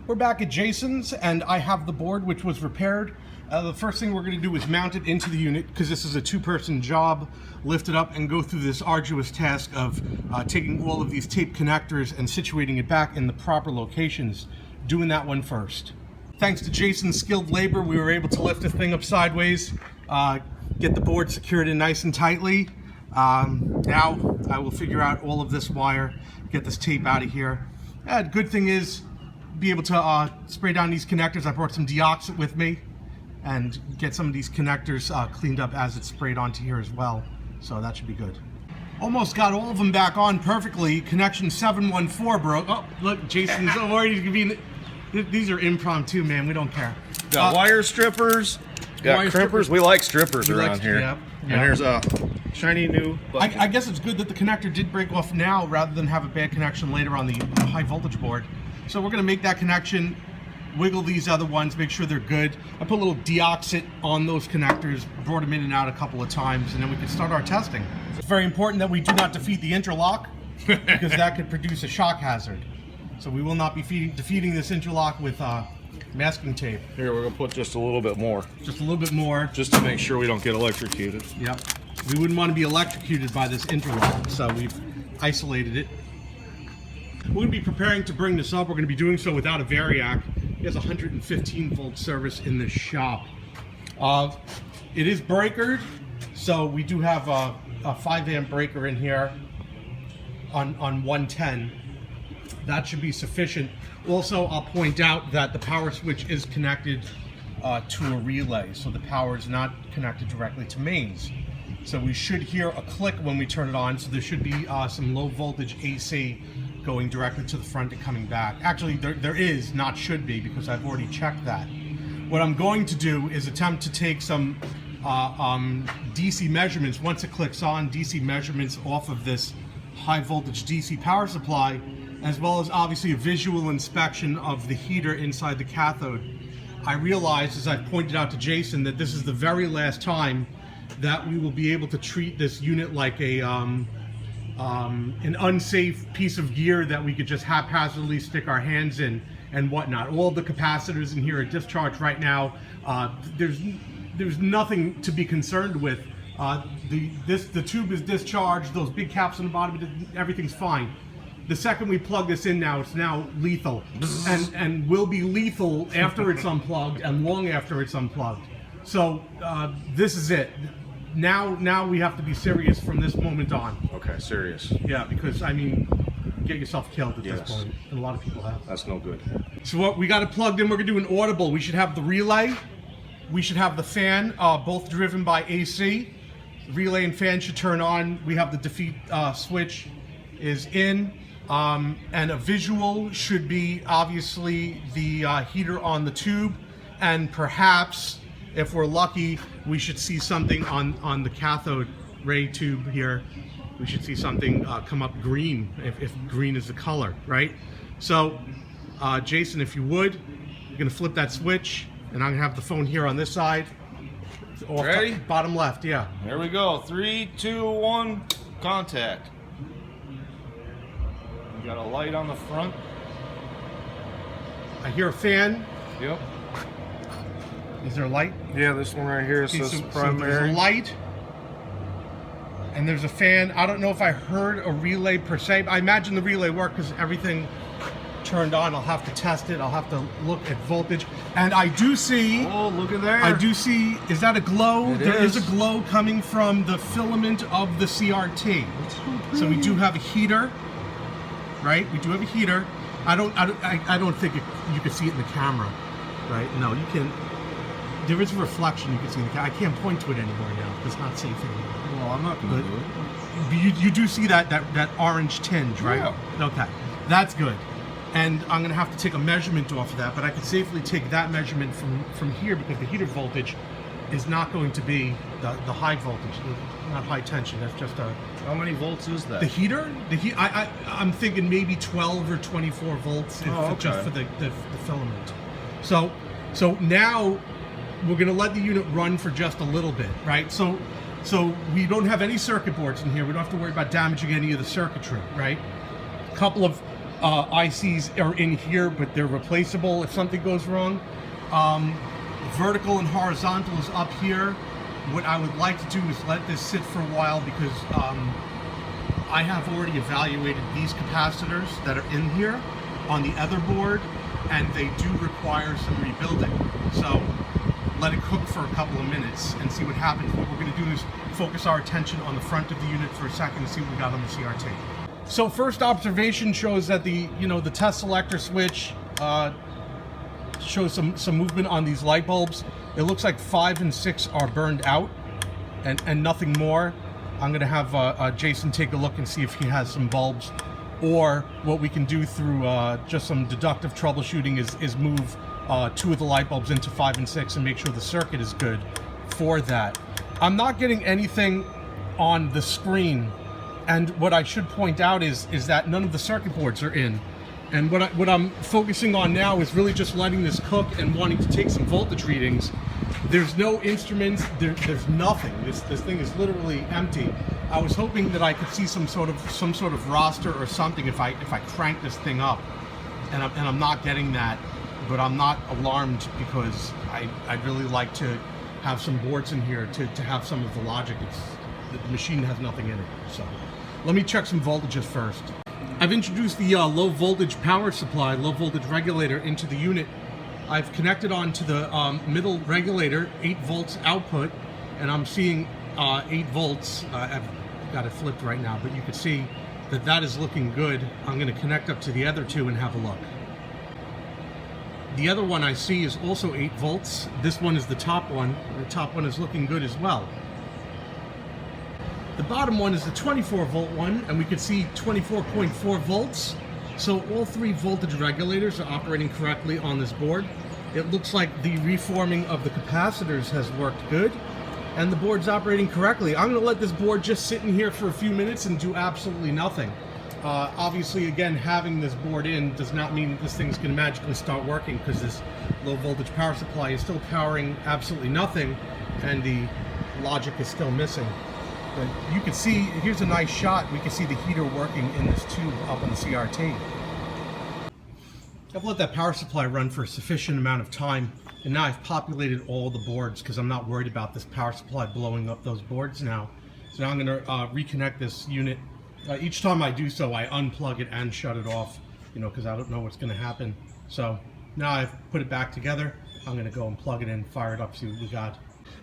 We're back at Jason's, and I have the board which was repaired. The first thing we're going to do is mount it into the unit, because this is a two-person job. Lift it up and go through this arduous task of taking all of these tape connectors and situating it back in the proper locations. Doing that one first. Thanks to Jason's skilled labor, we were able to lift this thing up sideways, get the board secured in nice and tightly. Now I will figure out all of this wire, get this tape out of here. Good thing is, be able to spray down these connectors. I brought some deoxit with me and get some of these connectors cleaned up as it's sprayed onto here as well. So that should be good. Almost got all of them back on perfectly. Connection 714 broke. Oh, look, Jason's already gonna be. These are impromptu, man. We don't care. Got wire strippers. Got wire crimpers. strippers. We like strippers around here. Yep. And here's a shiny new. I guess it's good that the connector did break off now rather than have a bad connection later on the high voltage board. So we're going to make that connection, wiggle these other ones, make sure they're good. I put a little deoxit on those connectors, brought them in and out a couple of times, and then we can start our testing. It's very important that we do not defeat the interlock because that could produce a shock hazard. So we will not be defeating this interlock with masking tape. Here, we're going to put just a little bit more. Just a little bit more. Just to make sure we don't get electrocuted. Yep. We wouldn't want to be electrocuted by this interlock, so we've isolated it. We're going to be preparing to bring this up. We're going to be doing so without a Variac. It has 115 volt service in this shop. It is breakered, so we do have a 5 amp breaker in here on 110. That should be sufficient. Also, I'll point out that the power switch is connected to a relay, so the power is not connected directly to mains. So we should hear a click when we turn it on, so there should be some low voltage AC going directly to the front and coming back. Actually, there is, not should be, because I've already checked that. What I'm going to do is attempt to take some DC measurements, once it clicks on, DC measurements off of this high voltage DC power supply, as well as obviously a visual inspection of the heater inside the cathode. I realize, as I've pointed out to Jason, that this is the very last time that we will be able to treat this unit like a an unsafe piece of gear that we could just haphazardly stick our hands in and whatnot. All the capacitors in here are discharged right now. There's nothing to be concerned with. The tube is discharged. Those big caps on the bottom, everything's fine. The second we plug this in now, it's now lethal, and will be lethal after it's unplugged and long after it's unplugged. So this is it. Now we have to be serious from this moment on. Okay, serious. Yeah, because I mean, get yourself killed at this point, and a lot of people have. That's no good. So what we got it plugged in, we're gonna do an audible. We should have the relay, we should have the fan, both driven by AC. The relay and fan should turn on. We have the defeat switch is in, and a visual should be obviously the heater on the tube, and perhaps, if we're lucky, we should see something on the cathode ray tube here. We should see something come up green, if green is the color, right? So, Jason, if you would, you're gonna flip that switch, and I'm gonna have the phone here on this side. Ready? Bottom left, yeah. There we go. 3, 2, 1, contact. We got a light on the front. I hear a fan. Yep. Is there a light? Yeah, this one right here says So primary. there's a light, and there's a fan. I don't know if I heard a relay per se. I imagine the relay worked because everything turned on. I'll have to test it. I'll have to look at voltage. And I do see... Oh, look at there. I do see... Is that a glow? There is is. a glow coming from the filament of the CRT. So we do have a heater, right? We do have a heater. I don't think you can see it in the camera, right? No, you can... There is a reflection you can see in the camera. I can't point to it anymore now. It's not safe anymore. Well, I'm not going to do it. You do see that orange tinge, right? Yeah. Okay, that's good. And I'm going to have to take a measurement off of that, but I can safely take that measurement from here because the heater voltage is not going to be the high voltage, not high tension. That's just a... How many volts is that? The heater? I'm thinking maybe 12 or 24 volts just for the filament. So now we're going to let the unit run for just a little bit, right? So we don't have any circuit boards in here. We don't have to worry about damaging any of the circuitry, right? A couple of ICs are in here, but they're replaceable if something goes wrong. Vertical and horizontal is up here. What I would like to do is let this sit for a while because I have already evaluated these capacitors that are in here on the other board, and they do require some rebuilding. So let it cook for a couple of minutes and see what happens. What we're going to do is focus our attention on the front of the unit for a second and see what we got on the CRT. So first observation shows that the test selector switch shows some movement on these light bulbs. It looks like 5 and 6 are burned out and nothing more. I'm going to have Jason take a look and see if he has some bulbs, or what we can do through just some deductive troubleshooting is move 2 of the light bulbs into 5 and 6 and make sure the circuit is good for that. I'm not getting anything on the screen, and what I should point out is that none of the circuit boards are in. And what I'm focusing on now is really just letting this cook and wanting to take some voltage readings. There's no instruments, there's nothing. This thing is literally empty. I was hoping that I could see some sort of roster or something if I crank this thing up, and I'm not getting that. But I'm not alarmed because I'd really like to have some boards in here to have some of the logic. The machine has nothing in it. So let me check some voltages first. I've introduced the low voltage power supply, low voltage regulator into the unit. I've connected onto the middle regulator, 8 volts output, and I'm seeing 8 volts. I've got it flipped right now, but you can see that is looking good. I'm going to connect up to the other 2 and have a look. The other one I see is also 8 volts. This one is the top one. The top one is looking good as well. The bottom one is the 24 volt one, and we can see 24.4 volts. So all 3 voltage regulators are operating correctly on this board. It looks like the reforming of the capacitors has worked good, and the board's operating correctly. I'm going to let this board just sit in here for a few minutes and do absolutely nothing. Obviously, again, having this board in does not mean that this thing's going to magically start working, because this low voltage power supply is still powering absolutely nothing, and the logic is still missing. But you can see, here's a nice shot. We can see the heater working in this tube up on the CRT. I've let that power supply run for a sufficient amount of time, and now I've populated all the boards because I'm not worried about this power supply blowing up those boards now. So now I'm going to reconnect this unit. Each time I do so, I unplug it and shut it off, because I don't know what's going to happen. So now I've put it back together. I'm going to go and plug it in, fire it up, see what we got.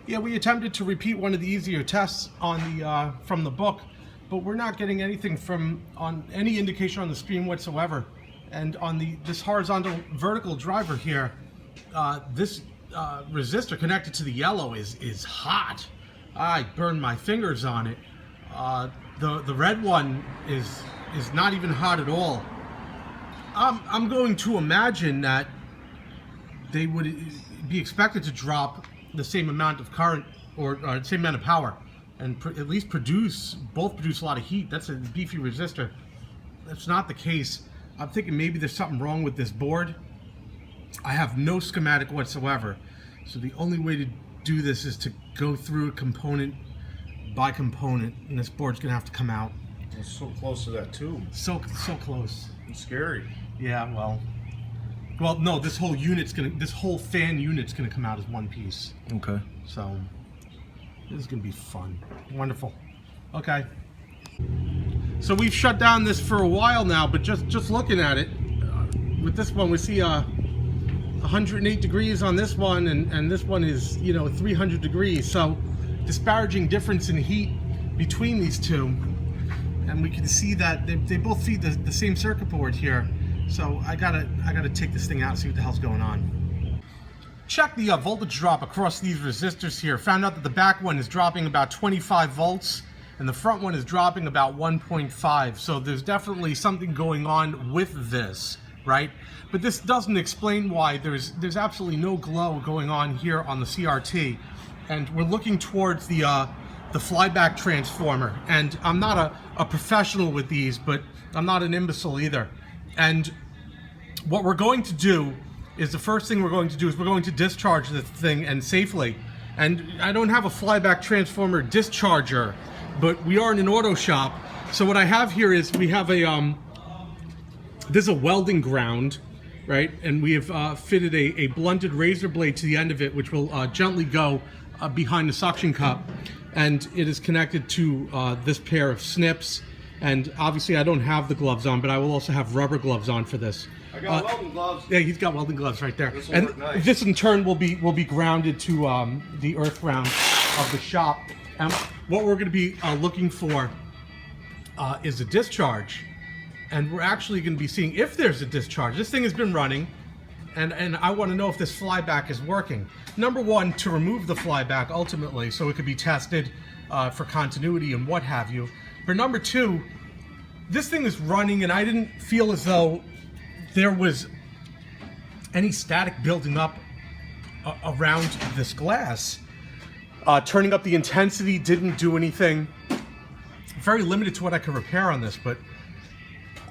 Yeah, we attempted to repeat one of the easier tests on the from the book, but we're not getting anything on any indication on the screen whatsoever. And on this horizontal vertical driver here, this resistor connected to the yellow is hot. I burned my fingers on it. The red one is not even hot at all. I'm going to imagine that they would be expected to drop the same amount of current or same amount of power, and at least both produce a lot of heat. That's a beefy resistor. That's not the case. I'm thinking maybe there's something wrong with this board. I have no schematic whatsoever, so the only way to do this is to go through it component by component, and this board's gonna have to come out. It's so close to that tube. So close. It's scary. Yeah, well, no, this whole fan unit's gonna come out as one piece. Okay. So this is gonna be fun. Wonderful. Okay. So we've shut down this for a while now, but just looking at it, with this one we see 108 degrees on this one, and this one is 300 degrees. So disparaging difference in heat between these two, and we can see that they both feed the same circuit board here. So I gotta take this thing out and see what the hell's going on. Check the voltage drop across these resistors here. Found out that the back one is dropping about 25 volts and the front one is dropping about 1.5. So there's definitely something going on with this, right? But this doesn't explain why there's absolutely no glow going on here on the CRT. And we're looking towards the flyback transformer. And I'm not a professional with these, but I'm not an imbecile either. And what we're going to do is, the first thing we're going to do is we're going to discharge this thing, and safely. And I don't have a flyback transformer discharger, but we are in an auto shop. So what I have here is we have a This is a welding ground, right? And we have fitted a blunted razor blade to the end of it, which will gently go behind the suction cup. And it is connected to this pair of snips. And obviously I don't have the gloves on, but I will also have rubber gloves on for this. I got welding gloves. Yeah, he's got welding gloves right there. This'll And work nice. this in turn will be grounded to the earth ground of the shop. And what we're going to be looking for is a discharge. And we're actually going to be seeing if there's a discharge. This thing has been running, and I want to know if this flyback is working. Number one, to remove the flyback ultimately, so it could be tested for continuity and what have you. But number two, this thing is running, and I didn't feel as though there was any static building up around this glass. Turning up the intensity didn't do anything. Very limited to what I could repair on this, but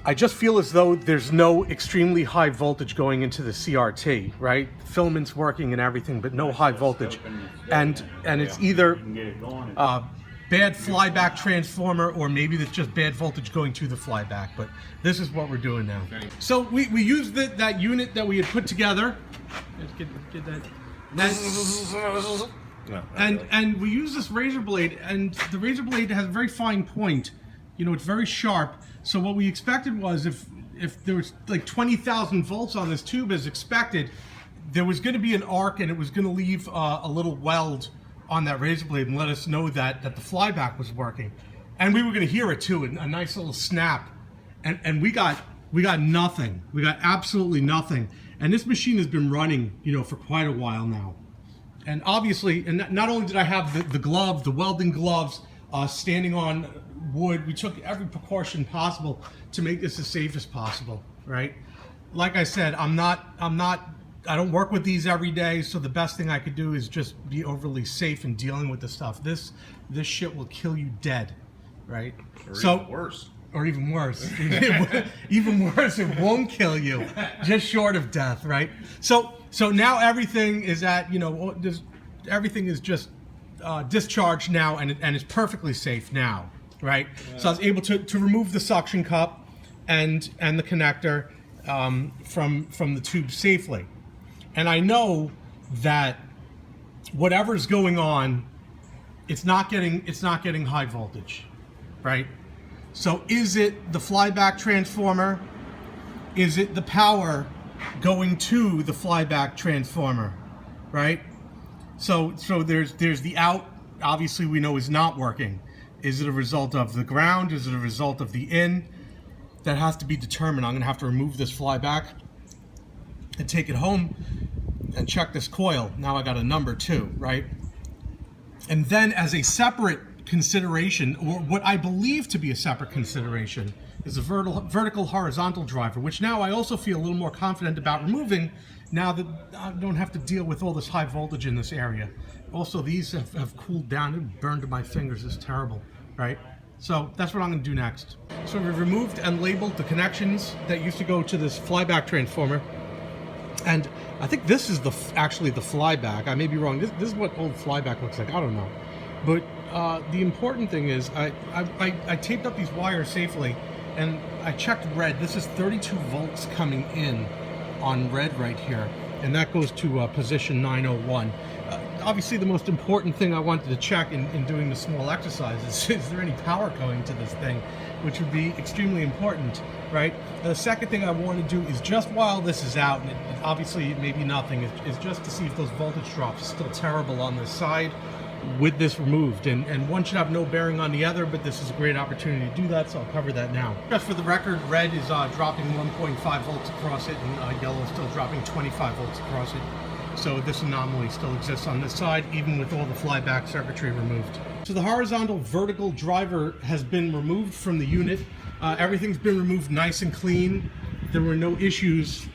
I just feel as though there's no extremely high voltage going into the CRT, right? Filament's working and everything, but no high voltage. And it's either bad flyback transformer, or maybe it's just bad voltage going to the flyback. But this is what we're doing now. So we used that unit that we had put together. Let's get that. And we use this razor blade, and the razor blade has a very fine point. You know, it's very sharp. So what we expected was if there was like 20,000 volts on this tube as expected, there was going to be an arc, and it was going to leave a little weld on that razor blade and let us know that the flyback was working. And we were going to hear it too, a nice little snap. And we got nothing. We got absolutely nothing. And this machine has been running, you know, for quite a while now. And obviously, and not only did I have the gloves, the welding gloves, standing on wood, we took every precaution possible to make this as safe as possible, right? Like I said, I don't work with these every day, so the best thing I could do is just be overly safe in dealing with the stuff. This shit will kill you dead, right? Or even worse. Or even worse. Even worse, it won't kill you. Just short of death, right? So now everything is at, you know, everything is just discharged now, and it's perfectly safe now, right? Yeah. So I was able to remove the suction cup and the connector from the tube safely. And I know that whatever's going on, it's not getting high voltage, right? So is it the flyback transformer? Is it the power going to the flyback transformer, right? So there's the out, obviously we know is not working. Is it a result of the ground? Is it a result of the in? That has to be determined. I'm gonna have to remove this flyback and take it home and check this coil. Now I got a number 2, right? And then as a separate consideration, or what I believe to be a separate consideration, is a vertical horizontal driver, which now I also feel a little more confident about removing now that I don't have to deal with all this high voltage in this area. Also, these have cooled down. It burned to my fingers. It's terrible, right? So that's what I'm going to do next. So we've removed and labeled the connections that used to go to this flyback transformer. And I think this is actually the flyback. I may be wrong. This is what old flyback looks like. I don't know. But the important thing is I taped up these wires safely, and I checked red. This is 32 volts coming in on red right here, and that goes to position 901. Obviously, the most important thing I wanted to check in doing the small exercise is there any power going to this thing, which would be extremely important, right? The second thing I want to do is, just while this is out, and obviously it may be nothing, is just to see if those voltage drops are still terrible on this side with this removed. And one should have no bearing on the other, but this is a great opportunity to do that, so I'll cover that now. Just for the record, red is dropping 1.5 volts across it, and yellow is still dropping 25 volts across it. So this anomaly still exists on this side, even with all the flyback circuitry removed. So the horizontal vertical driver has been removed from the unit. Everything's been removed nice and clean. There were no issues.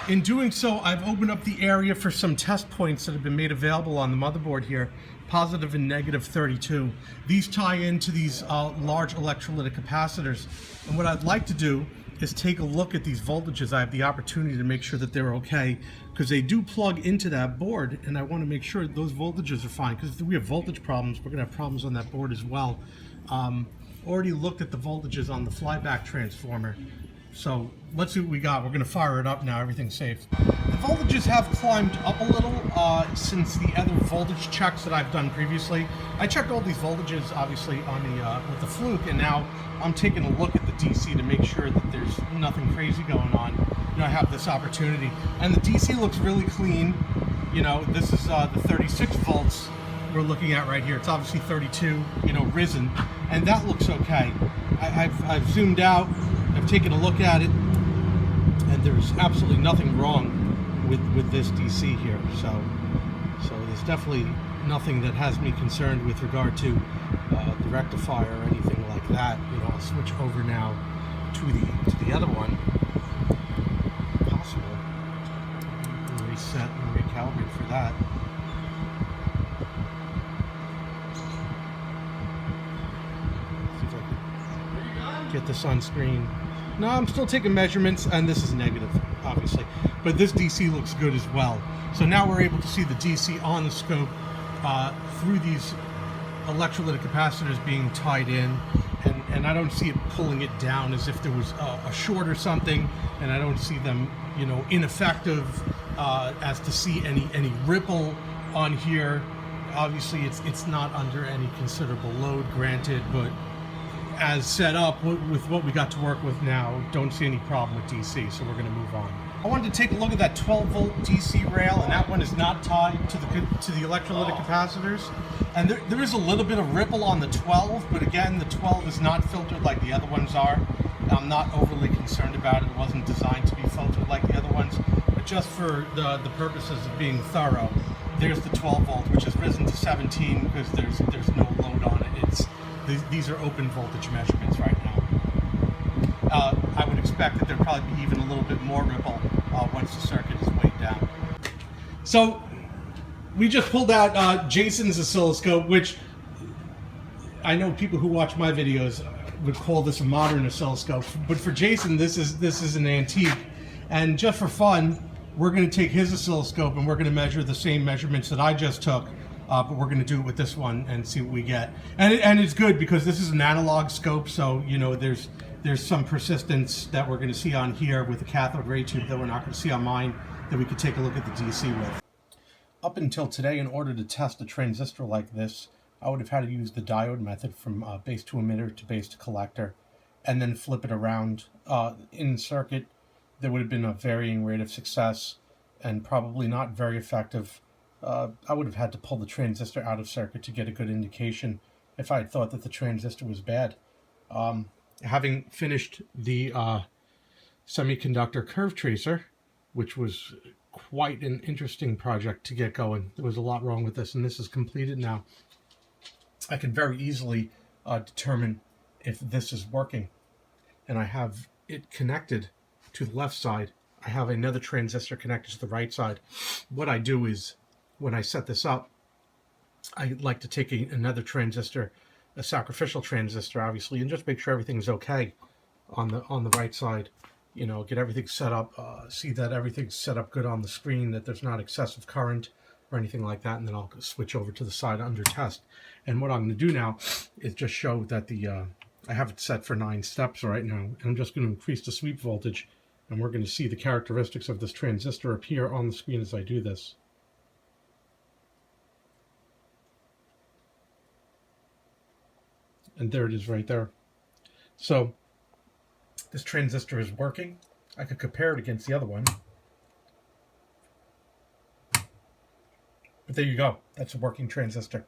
In doing so, I've opened up the area for some test points that have been made available on the motherboard here, positive and negative 32. These tie into these large electrolytic capacitors. And what I'd like to do is take a look at these voltages. I have the opportunity to make sure that they're okay, because they do plug into that board, and I want to make sure those voltages are fine, because if we have voltage problems, we're going to have problems on that board as well. Already looked at the voltages on the flyback transformer. So let's see what we got. We're going to fire it up now. Everything's safe. The voltages have climbed up a little since the other voltage checks that I've done previously. I checked all these voltages, obviously, on the with the Fluke, and now I'm taking a look at the DC to make sure that there's nothing crazy going on. You know, I have this opportunity, and the DC looks really clean. You know, this is the 36 volts we're looking at right here. It's obviously 32, you know, risen, and that looks okay. I've zoomed out. I've taken a look at it, and there's absolutely nothing wrong with this DC here. So there's definitely nothing that has me concerned with regard to the rectifier or anything like that. You know, I'll switch over now to the other one. Possible. And reset and recalibrate for that. See if I can get this on screen. No, I'm still taking measurements, and this is negative, obviously. But this DC looks good as well. So now we're able to see the DC on the scope through these electrolytic capacitors being tied in. And I don't see it pulling it down as if there was a short or something. And I don't see them, you know, ineffective as to see any ripple on here. Obviously, it's not under any considerable load, granted, but as set up with what we got to work with now, don't see any problem with DC, so we're going to move on. I wanted to take a look at that 12-volt DC rail, and that one is not tied to the electrolytic capacitors. And there is a little bit of ripple on the 12, but again, the 12 is not filtered like the other ones are. I'm not overly concerned about it. It wasn't designed to be filtered like the other ones, but just for the purposes of being thorough, there's the 12-volt, which has risen to 17 because there's no load on it. These are open voltage measurements right now. I would expect that there'd probably be even a little bit more ripple once the circuit is weighed down. So we just pulled out Jason's oscilloscope, which I know people who watch my videos would call this a modern oscilloscope, but for Jason, this is an antique. And just for fun, we're going to take his oscilloscope and we're going to measure the same measurements that I just took. But we're going to do it with this one and see what we get. And it's good because this is an analog scope, so you know there's some persistence that we're going to see on here with the cathode ray tube that we're not going to see on mine, that we could take a look at the DC with. Up until today, in order to test a transistor like this, I would have had to use the diode method from base to emitter to base to collector, and then flip it around in circuit. There would have been a varying rate of success and probably not very effective. I would have had to pull the transistor out of circuit to get a good indication if I had thought that the transistor was bad. Having finished the semiconductor curve tracer, which was quite an interesting project to get going. There was a lot wrong with this, and this is completed now. I can very easily determine if this is working. And I have it connected to the left side. I have another transistor connected to the right side. What I do is, when I set this up, I like to take another transistor, a sacrificial transistor, obviously, and just make sure everything's okay on the right side. You know, get everything set up, see that everything's set up good on the screen, that there's not excessive current or anything like that, and then I'll switch over to the side under test. And what I'm going to do now is just show that I have it set for 9 steps right now, and I'm just going to increase the sweep voltage, and we're going to see the characteristics of this transistor appear on the screen as I do this. And there it is right there. So this transistor is working. I could compare it against the other one. But there you go. That's a working transistor.